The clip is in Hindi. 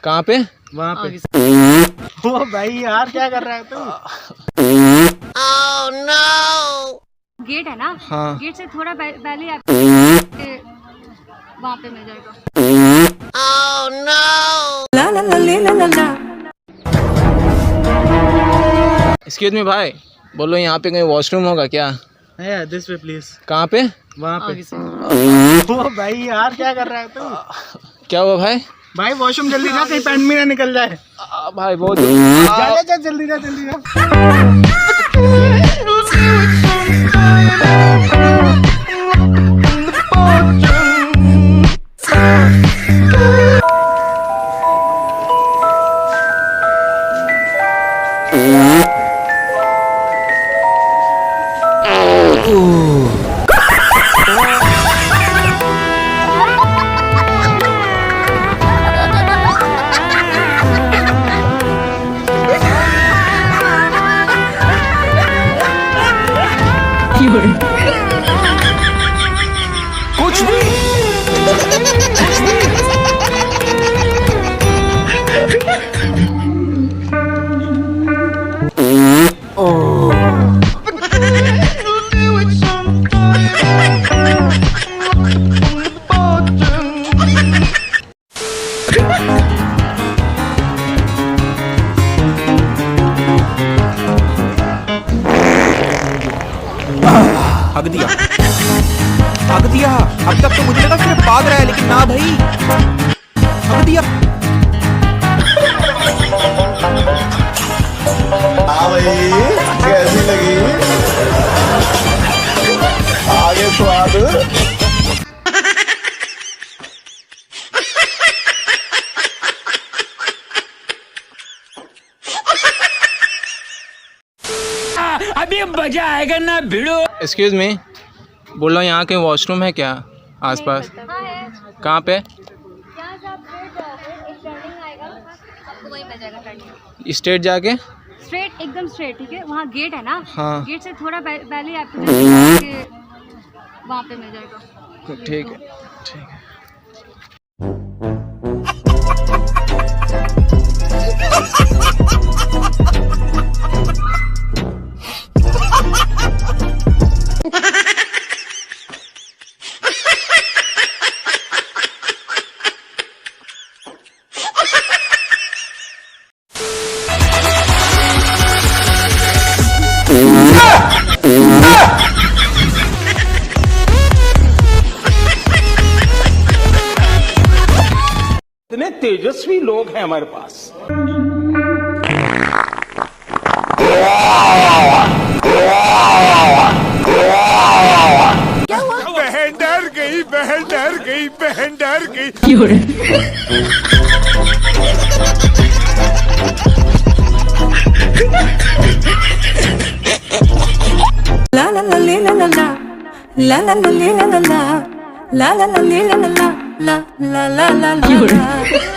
कहाँ पे? वहाँ पे। ओ भाई यार क्या कर रहा है तू? Oh no! गेट है ना? हाँ। गेट से थोड़ा पहले आप वहाँ पे मिल जाएगा। Oh no! La la la la la la. Excuse me भाई, बोलो यहाँ पे कहीं वॉशरूम होगा क्या? है दिस वे प्लीज। कहाँ पे? वहाँ पे। आगे से। ओ भाई यार क्या कर रहा है तू? क्या हुआ भाई? भाई वॉशरूम जल्दी जा, कहीं पैंट में ना निकल जाए। भाई बहुत जा जल्दी जा जल्दी जा। कुछ भी। हग दिया, हग दिया। अब तक तो मुझे लगा सिर्फ भाग रहा है, लेकिन ना भाई, हग दिया। भाई कैसी लगी? आगे स्वाद। अभी मजा आएगा ना भिड़ो। एक्सक्यूज मी, बोल रहा हूँ यहाँ के वॉशरूम है क्या आसपास? कहाँ पे? यहाँ से आप एक टर्निंग आएगा, आपको वहीं मिल जाएगा टर्निंग। स्ट्रेट जाके? स्ट्रेट, एकदम स्ट्रेट, ठीक है? वहाँ गेट है ना? हाँ। गेट से थोड़ा पहले आपको वहाँ पे मिल जाएगा। ठीक है ठीक है। इतने तेजस्वी लोग हैं हमारे पास। बहन डर गई, बहन डर गई, बहन डर गई। La la la la la la. La la la la la la. La la la la la la. La la la la la.